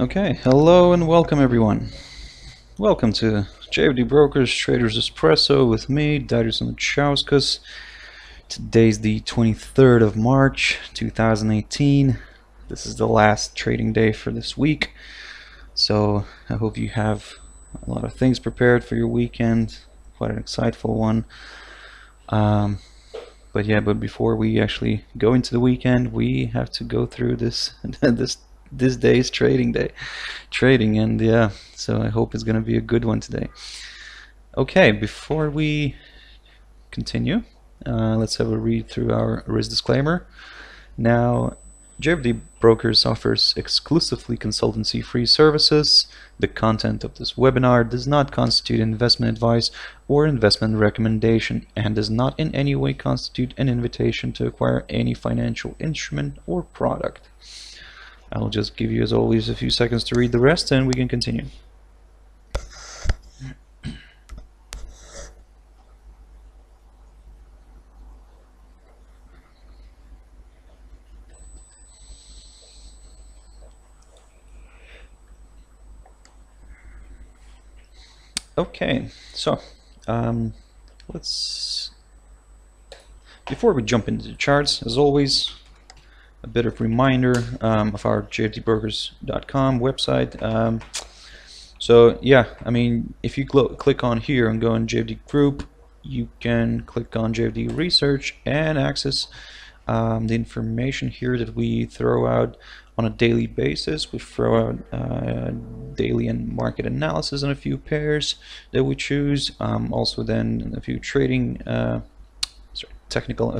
Okay, hello and welcome everyone. Welcome to JFD Brokers Traders Espresso with me, Darius Chauskas. Today's the 23rd of March 2018. This is the last trading day for this week. So I hope you have a lot of things prepared for your weekend. Quite an exciteful one. But before we actually go into the weekend, we have to go through this this day's trading, and yeah, so I hope it's gonna be a good one today. Okay, before we continue, let's have a read through our risk disclaimer. Now, JFD Brokers offers exclusively consultancy-free services. The content of this webinar does not constitute investment advice or investment recommendation and does not in any way constitute an invitation to acquire any financial instrument or product. I'll just give you, as always, a few seconds to read the rest and we can continue. Okay, so before we jump into the charts, as always, a bit of reminder of our jfdbrokers.com website. So yeah, I mean, if you click on here and go on JFD Group, you can click on JFD Research and access the information here that we throw out on a daily basis. We throw out daily and market analysis on a few pairs that we choose. Also then a few trading technical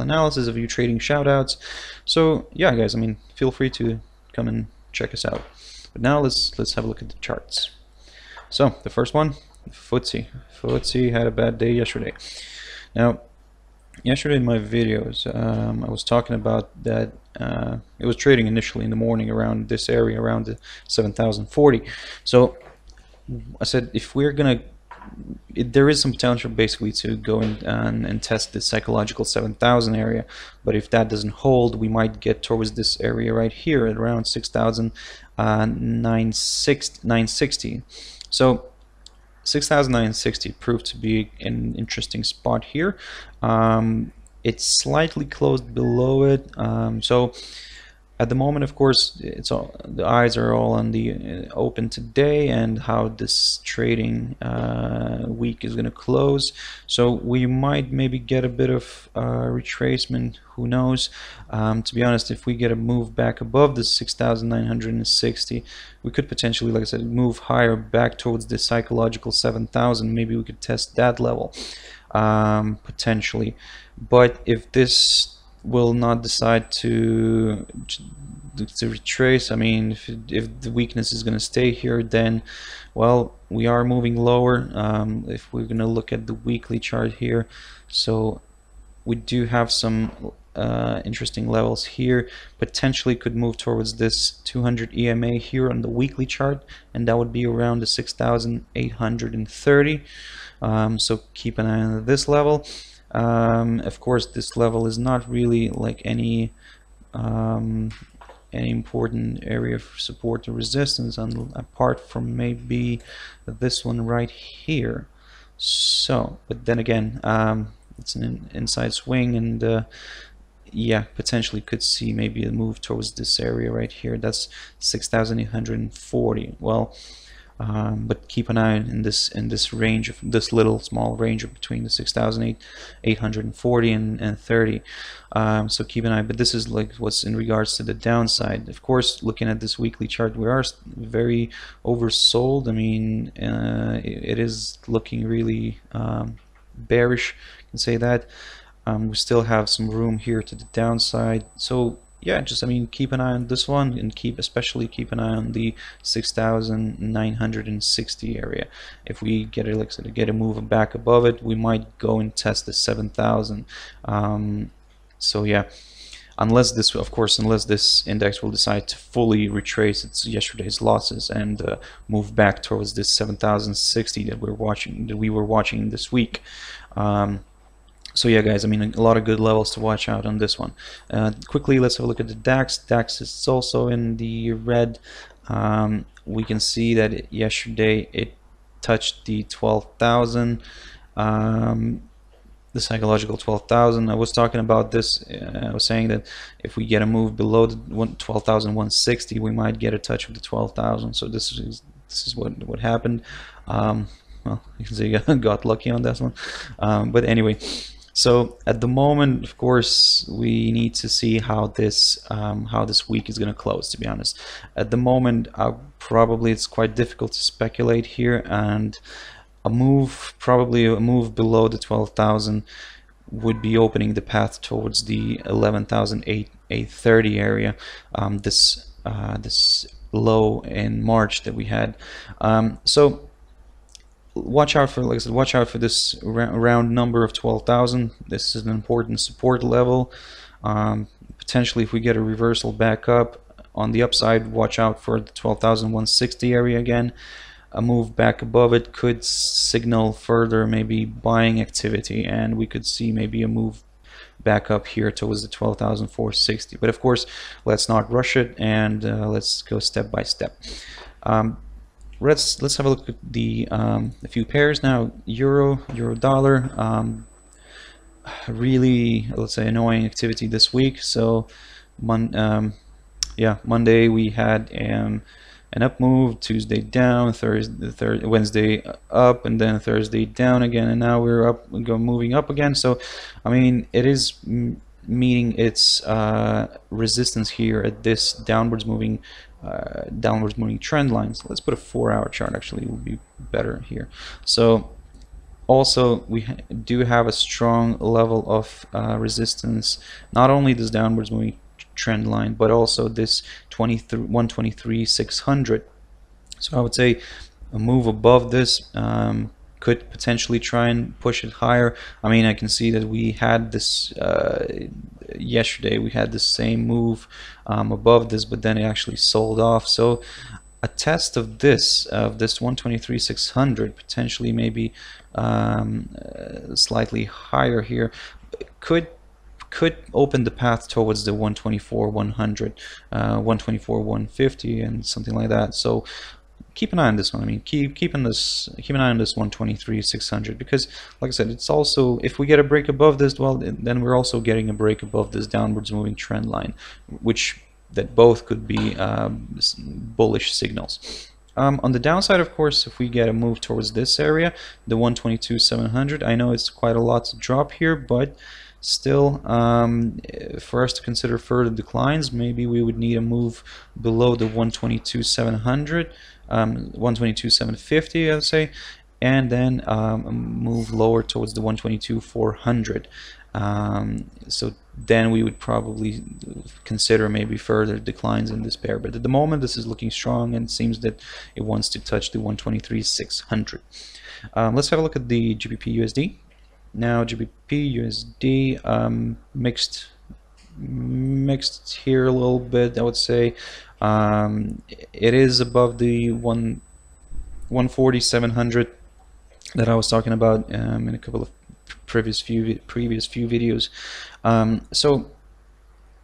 analysis, a few trading shoutouts. So yeah, guys, I mean, feel free to come and check us out. But now let's have a look at the charts. So the first one, Footsie. Footsie had a bad day yesterday. Now, yesterday in my videos, I was talking about that it was trading initially in the morning around this area, around the 7,040. So I said, if we're gonna, there is some potential basically to go in and test the psychological 7,000 area, but if that doesn't hold, we might get towards this area right here at around 6,960. So 6,960 proved to be an interesting spot here. It's slightly closed below it, so at the moment, of course, it's all, the eyes are all on the open today and how this trading week is going to close. So we might maybe get a bit of retracement, who knows. To be honest, if we get a move back above the 6,960, we could potentially, like I said, move higher back towards the psychological 7,000. Maybe we could test that level potentially. But if this will not decide to retrace, I mean, if the weakness is going to stay here, then, well, we are moving lower. If we're going to look at the weekly chart here, so we do have some interesting levels here. Potentially could move towards this 200 EMA here on the weekly chart, and that would be around the 6,830. So keep an eye on this level. Of course, this level is not really like any important area for support or resistance, apart from maybe this one right here. So, but then again, it's an inside swing, and yeah, potentially could see maybe a move towards this area right here. That's 6,840. Well, but keep an eye in this range of this little small range of between the 6,840 and 30. So keep an eye. But this is like what's in regards to the downside. Of course, looking at this weekly chart, we are very oversold. I mean, it is looking really bearish. I can say that. We still have some room here to the downside. So yeah, just, I mean, keep an eye on this one, and especially keep an eye on the 6,960 area. If we get it, like I said, get a move back above it, we might go and test the 7,000. So yeah, unless this, of course, unless this index will decide to fully retrace its yesterday's losses and move back towards this 7,060 that we were watching this week. So yeah, guys, I mean, a lot of good levels to watch out on this one. Quickly, let's have a look at the DAX. DAX is also in the red. We can see that yesterday it touched the 12,000, the psychological 12,000. I was talking about this. I was saying that if we get a move below the 12,160, we might get a touch of the 12,000. So this is what happened. Well, you can say I got lucky on this one. But anyway, so at the moment, of course, we need to see how this week is going to close. To be honest, at the moment, probably it's quite difficult to speculate here, and probably a move below the 12,000 would be opening the path towards the 11,830 area. This low in March that we had. So watch out for, like I said, watch out for this round number of 12,000. This is an important support level. Potentially, if we get a reversal back up on the upside, watch out for the 12,160 area again. A move back above it could signal further maybe buying activity, and we could see maybe a move back up here towards the 12,460. But of course, let's not rush it, and let's go step by step. Let's have a look at the a few pairs now. Euro dollar. Really, let's say, annoying activity this week. So Monday we had an up move, Tuesday down, Wednesday up, and then Thursday down again, and now we're up, moving up again. So I mean, it is meeting its resistance here at this downwards moving trend line. So let's put a 4-hour chart, actually, it would be better here. So also we do have a strong level of resistance, not only this downwards moving trend line, but also this 123,600. So I would say a move above this could potentially try and push it higher. I mean, I can see that we had this yesterday, we had the same move above this, but then it actually sold off. So a test of this 123,600, potentially maybe slightly higher here, could open the path towards the 124,100, 124,150, and something like that. So keep an eye on this one. I mean, keep an eye on this 123,600, because, like I said, it's also, if we get a break above this, well, then we're also getting a break above this downwards moving trend line, that both could be bullish signals. On the downside, of course, if we get a move towards this area, the 122,700, I know it's quite a lot to drop here, but still, for us to consider further declines, maybe we would need a move below the 122,700, 122,750, I would say, and then move lower towards the 122,400. So then we would probably consider maybe further declines in this pair. But at the moment, this is looking strong, and it seems that it wants to touch the 123,600. Let's have a look at the GBP USD. Now GBP USD mixed here a little bit, I would say. It is above the 140,700 that I was talking about in a couple of previous few videos. So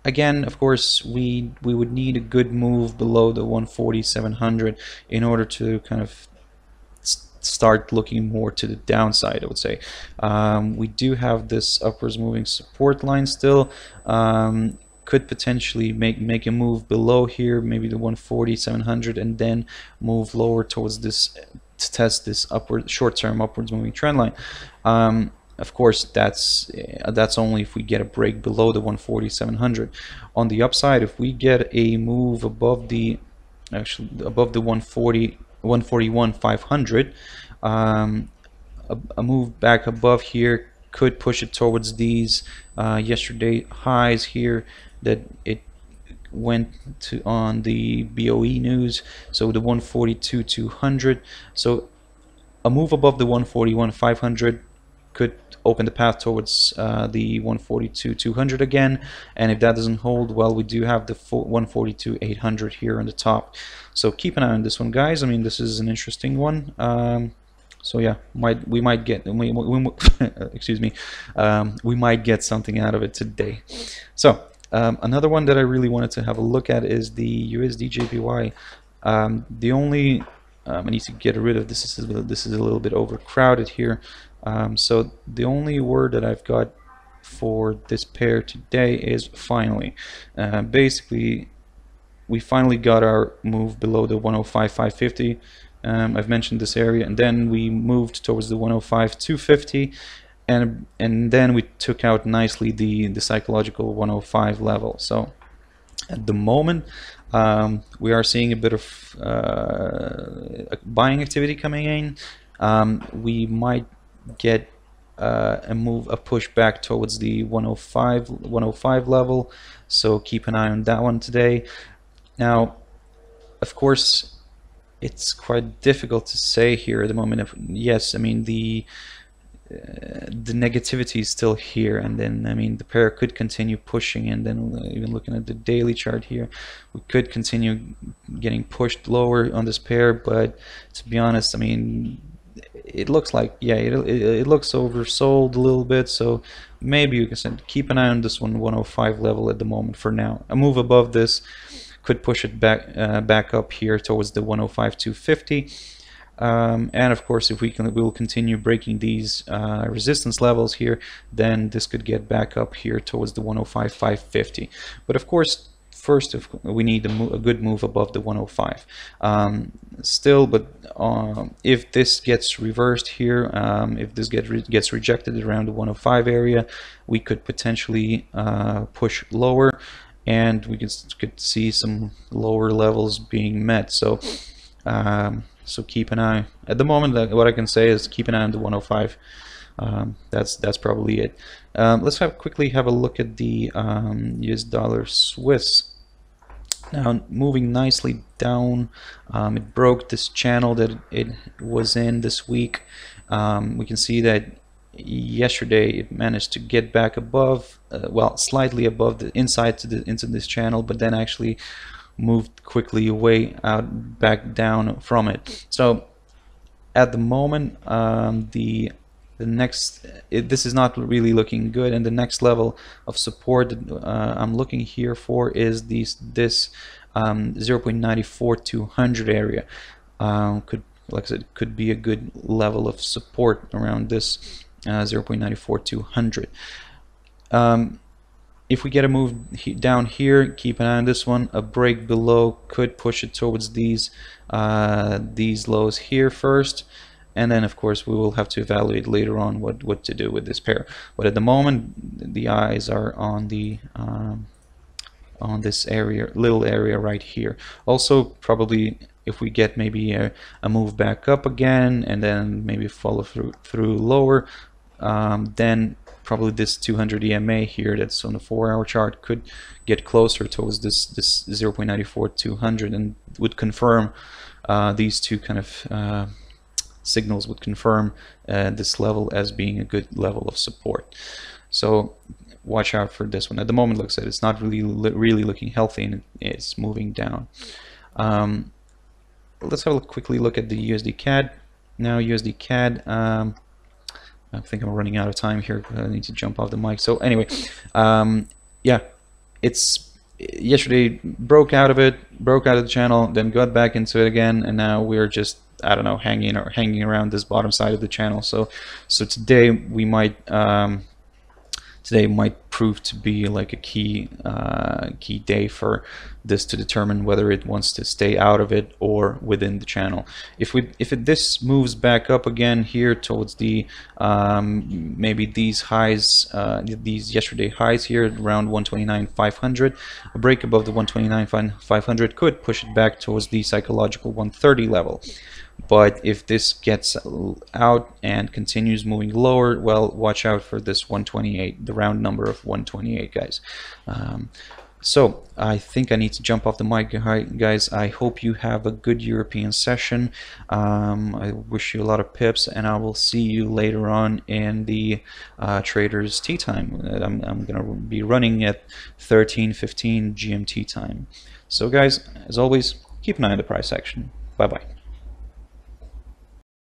again, of course, we would need a good move below the 140,700 in order to kind of start looking more to the downside, I would say. We do have this upwards moving support line still. Could potentially make a move below here, maybe the 140,700, and then move lower towards this to test this short-term upwards moving trend line. Of course, that's only if we get a break below the 140,700. On the upside, if we get a move above the 141,500, a move back above here could push it towards these yesterday highs here that it went to on the BOE news, so the 142,200. So a move above the 141,500 could open the path towards the 142,200 again, and if that doesn't hold, well, we do have the 142,800 here on the top. So keep an eye on this one, guys. I mean, this is an interesting one. So yeah, we might get excuse me, we might get something out of it today. So another one that I really wanted to have a look at is the USD JPY. The only I need to get rid of this. This is a little bit overcrowded here. So the only word that I've got for this pair today is finally. Basically, we finally got our move below the 105.550. I've mentioned this area, and then we moved towards the 105.250, and then we took out nicely the psychological 105 level. So at the moment, we are seeing a bit of buying activity coming in. We might get a push back towards the 105 level, so keep an eye on that one today. Now, of course, it's quite difficult to say here at the moment. Yes, I mean the negativity is still here, and then I mean the pair could continue pushing, and then even looking at the daily chart here, we could continue getting pushed lower on this pair. But to be honest, I mean, it looks like, yeah, it looks oversold a little bit, so maybe you can keep an eye on this 105 level at the moment for now. A move above this could push it back up here towards the 105.250. And of course, if we'll continue breaking these resistance levels here, then this could get back up here towards the 105.550. But of course, first we need a good move above the 105 still. But if this gets reversed here, if this gets rejected around the 105 area, we could potentially push lower, and we could see some lower levels being met. So so keep an eye. At the moment, what I can say is keep an eye on the 105. That's probably it. Let's quickly have a look at the US dollar Swiss. Now, moving nicely down, it broke this channel that it was in this week. We can see that yesterday it managed to get back above, well, slightly above the inside into this channel, but then actually moved quickly away out back down from it. So at the moment, this is not really looking good, and the next level of support that I'm looking here for is this 0.94200 area. Like I said, could be a good level of support around this 0.94200. If we get a move down here, keep an eye on this one. A break below could push it towards these lows here first, and then of course we will have to evaluate later on what to do with this pair. But at the moment, the eyes are on the on this area, little area right here. Also, probably if we get maybe a move back up again, and then maybe follow through lower, then probably this 200 EMA here that's on the 4-hour chart could get closer towards this 0.94200, and would confirm these two kind of signals would confirm this level as being a good level of support. So watch out for this one. At the moment, looks like it's not really looking healthy, and it's moving down. Let's have a quickly look at the USD CAD. Now USD CAD, I think I'm running out of time here. I need to jump off the mic. So anyway, yeah, it's yesterday broke out of the channel, then got back into it again, and now we're just, I don't know, hanging around this bottom side of the channel. So today we might prove to be like a key day for this to determine whether it wants to stay out of it or within the channel. If this moves back up again here towards the maybe these highs, these yesterday highs here around 129.500, a break above the 129.500 could push it back towards the psychological 130 level. But if this gets out and continues moving lower, well, watch out for this 128, the round number of 128, guys. So I think I need to jump off the mic, guys. I hope you have a good European session. I wish you a lot of pips, and I will see you later on in the traders tea time. I'm gonna be running at 13:15 GMT time. So guys, as always, keep an eye on the price action. Bye bye.